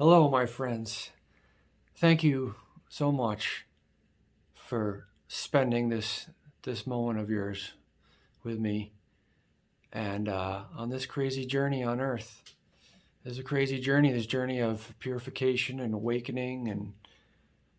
Hello, my friends. Thank you so much for spending this moment of yours with me and on this crazy journey on Earth. This is a crazy journey. This journey of purification and awakening and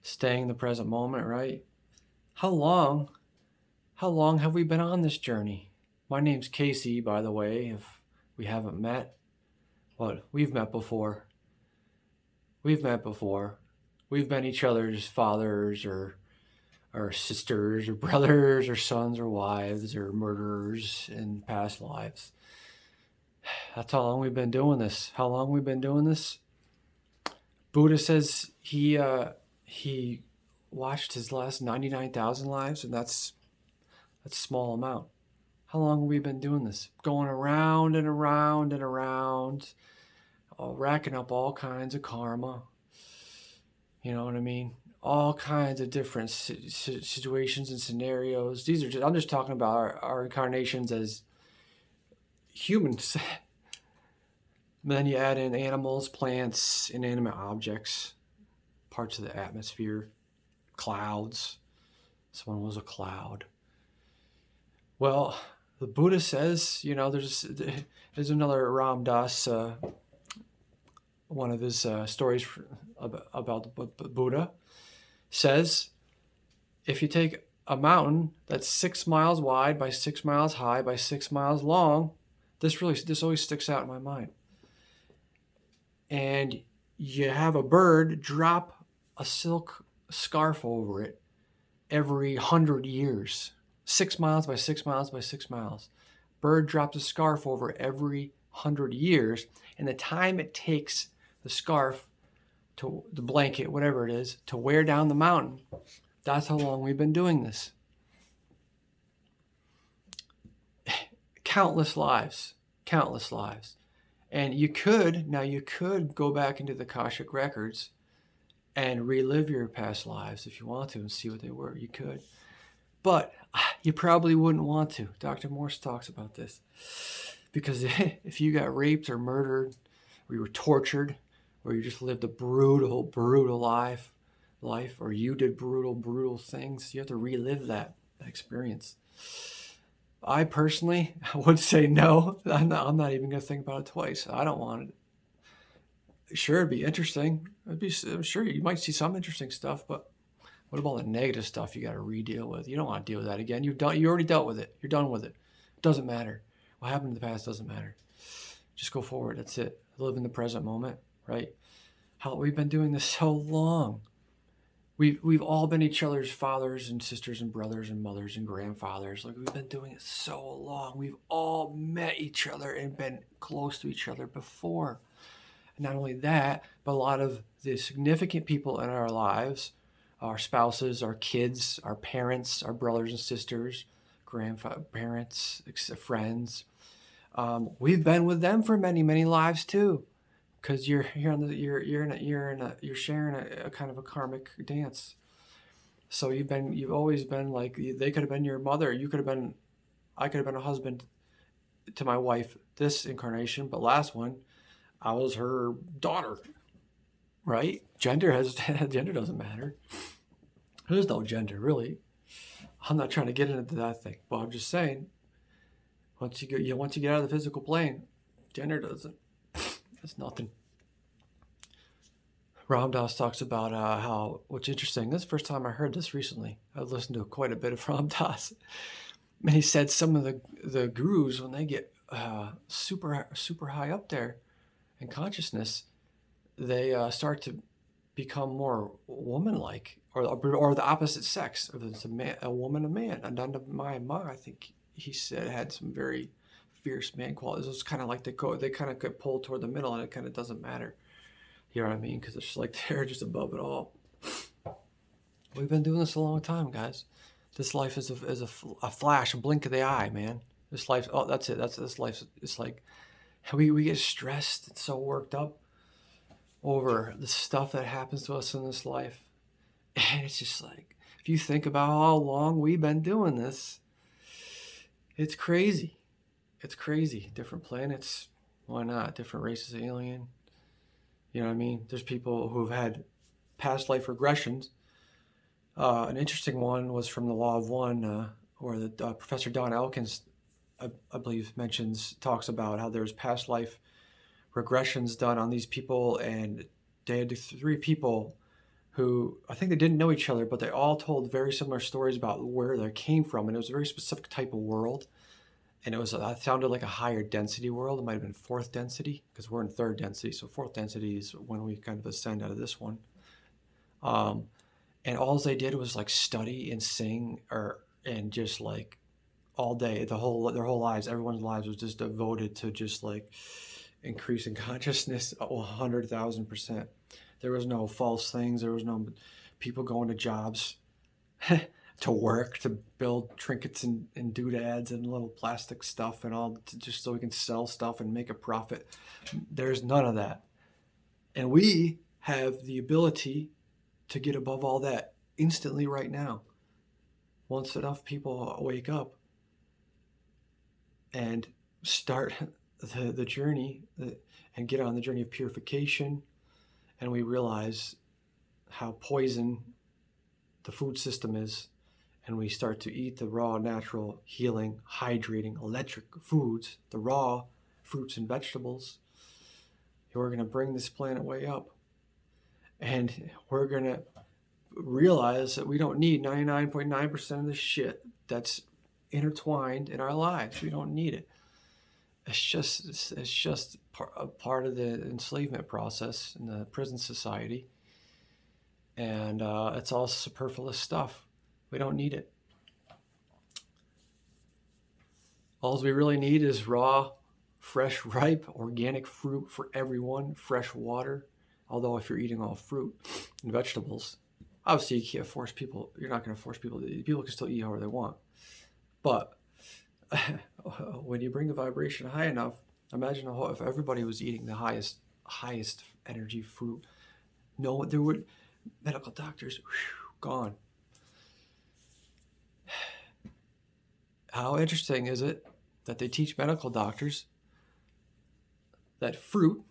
staying in the present moment. Right? How long? How long have we been on this journey? My name's Casey, by the way. If we haven't met, well, we've met before. We've met before. We've been each other's fathers or sisters or brothers or sons or wives or murderers in past lives. That's how long we've been doing this. How long we've been doing this? Buddha says he watched his last 99,000 lives, and that's a small amount. How long have we been doing this? Going around and around and around, racking up all kinds of karma. You know what I mean? All kinds of different situations and scenarios. I'm just talking about our incarnations as humans. Then you add in animals, plants, inanimate objects, parts of the atmosphere, clouds. Someone was a cloud. Well, the Buddha says, there's another Ram Dass, one of his stories about the Buddha, says if you take a mountain that's 6 miles wide by 6 miles high by 6 miles long, this always sticks out in my mind. And you have a bird drop a silk scarf over it every 100 years. 6 miles by 6 miles by 6 miles. Bird drops a scarf over every 100 years, and the time it takes the scarf, to the blanket, whatever it is, to wear down the mountain, that's how long we've been doing this. Countless lives. And you could go back into the Akashic records and relive your past lives if you want to and see what they were. You could. But you probably wouldn't want to. Dr. Morse talks about this. Because if you got raped or murdered, or you were tortured, or you just lived a brutal life, or you did brutal things, you have to relive that experience. I personally would say no. I'm not even going to think about it twice. I don't want it. Sure, it'd be interesting. I'm sure you might see some interesting stuff, but what about the negative stuff you got to re-deal with? You don't want to deal with that again. You already dealt with it. You're done with it. It doesn't matter. What happened in the past doesn't matter. Just go forward. That's it. Live in the present moment, right? How we've been doing this so long. We've all been each other's fathers and sisters and brothers and mothers and grandfathers. Like, we've been doing it so long. We've all met each other and been close to each other before. And not only that, but a lot of the significant people in our lives, our spouses, our kids, our parents, our brothers and sisters, grandparents, friends, we've been with them for many lives too. Because you're sharing a kind of a karmic dance. So you've always been like, they could have been your mother. I could have been a husband to my wife this incarnation, but last one, I was her daughter. Right? Gender doesn't matter. There's no gender really. I'm not trying to get into that thing, but I'm just saying, once you get out of the physical plane, gender doesn't. It's nothing. Ram Dass talks about how, what's interesting, this is the first time I heard this recently. I've listened to quite a bit of Ram Dass. And he said some of the gurus, when they get super high up there in consciousness, they start to become more woman-like, or the opposite sex. If it's a woman, a man. And under my Ma, I think he said, had some very fierce man qualities. It's kind of like they kind of get pulled toward the middle, and it kind of doesn't matter. You know what I mean? Because it's like they're just above it all. We've been doing this a long time, guys. This life is a flash, a blink of the eye, man. This life, oh, that's it. This life. It's like we get stressed and so worked up over the stuff that happens to us in this life, and it's just like, if you think about how long we've been doing this, it's crazy. It's crazy. Different planets, why not? Different races of alien. You know what I mean? There's people who have had past life regressions. An interesting one was from the Law of One, where the Professor Don Elkins, I believe, talks about how there's past life regressions done on these people, and they had 3 people who I think they didn't know each other, but they all told very similar stories about where they came from, and it was a very specific type of world, and it sounded like a higher density world. It might have been 4th density because we're in 3rd density, so 4th density is when we kind of ascend out of this one. And all they did was like study and sing, and just like all day, their whole lives, everyone's lives was just devoted to just like increasing consciousness 100,000%. There was no false things. There was no people going to jobs to work to build trinkets and doodads and little plastic stuff and all, just so we can sell stuff and make a profit. There's none of that. And we have the ability to get above all that instantly right now. Once enough people wake up and start the journey and get on the journey of purification, and we realize how poison the food system is, and we start to eat the raw, natural, healing, hydrating, electric foods, the raw fruits and vegetables, we're going to bring this planet way up. And we're going to realize that we don't need 99.9% of the shit that's intertwined in our lives. We don't need it. It's just a part of the enslavement process in the prison society. And it's all superfluous stuff. We don't need it. All we really need is raw, fresh, ripe, organic fruit for everyone, fresh water. Although if you're eating all fruit and vegetables, obviously you can't force people. You're not going to force people to eat. People can still eat however they want. But when you bring the vibration high enough, imagine if everybody was eating the highest energy fruit. No, there would medical doctors gone. How interesting is it that they teach medical doctors that fruit,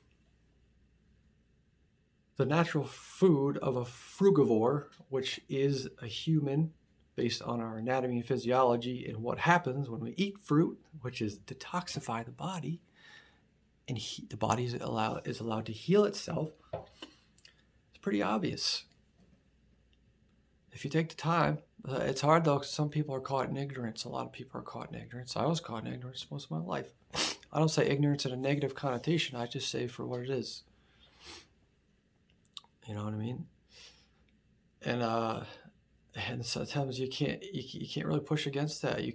the natural food of a frugivore, which is a human based on our anatomy and physiology and what happens when we eat fruit, which is detoxify the body, and the body is allowed to heal itself. It's pretty obvious. If you take the time, it's hard though, because some people are caught in ignorance. A lot of people are caught in ignorance. I was caught in ignorance most of my life. I don't say ignorance in a negative connotation. I just say for what it is. You know what I mean? And sometimes you can't really push against that. You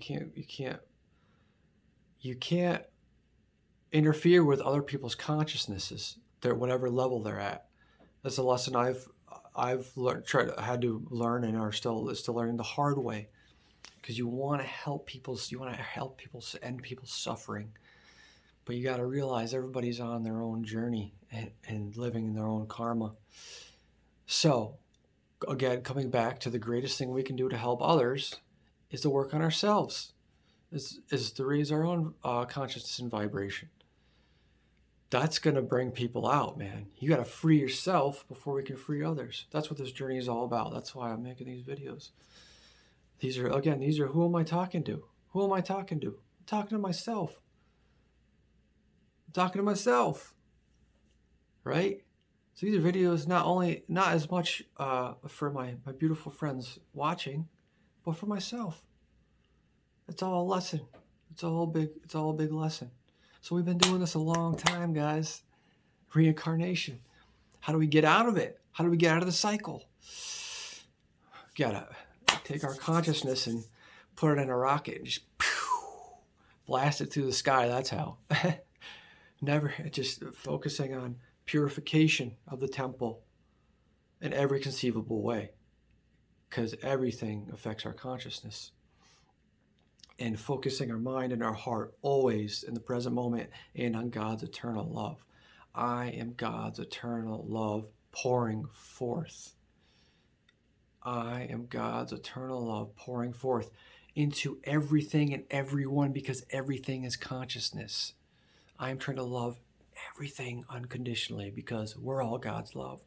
can't interfere with other people's consciousnesses, whatever level they're at. That's a lesson I've had to learn and are still learning the hard way. Because you want to help people end people's suffering, but you got to realize everybody's on their own journey and living in their own karma. So, again, coming back to the greatest thing we can do to help others is to work on ourselves, is to raise our own consciousness and vibration. That's going to bring people out, man. You got to free yourself before we can free others. That's what this journey is all about. That's why I'm making these videos. These are who am I talking to? Who am I talking to? I'm talking to myself. Right? So these are videos not as much for my beautiful friends watching, but for myself. It's all a lesson. It's all a big lesson. So we've been doing this a long time, guys. Reincarnation. How do we get out of it? How do we get out of the cycle? We gotta take our consciousness and put it in a rocket and just blast it through the sky. That's how. Just focusing on purification of the temple in every conceivable way, because everything affects our consciousness. And focusing our mind and our heart always in the present moment and on God's eternal love. I am God's eternal love pouring forth. I am God's eternal love pouring forth into everything and everyone, because everything is consciousness. I am trying to love everything unconditionally because we're all God's love.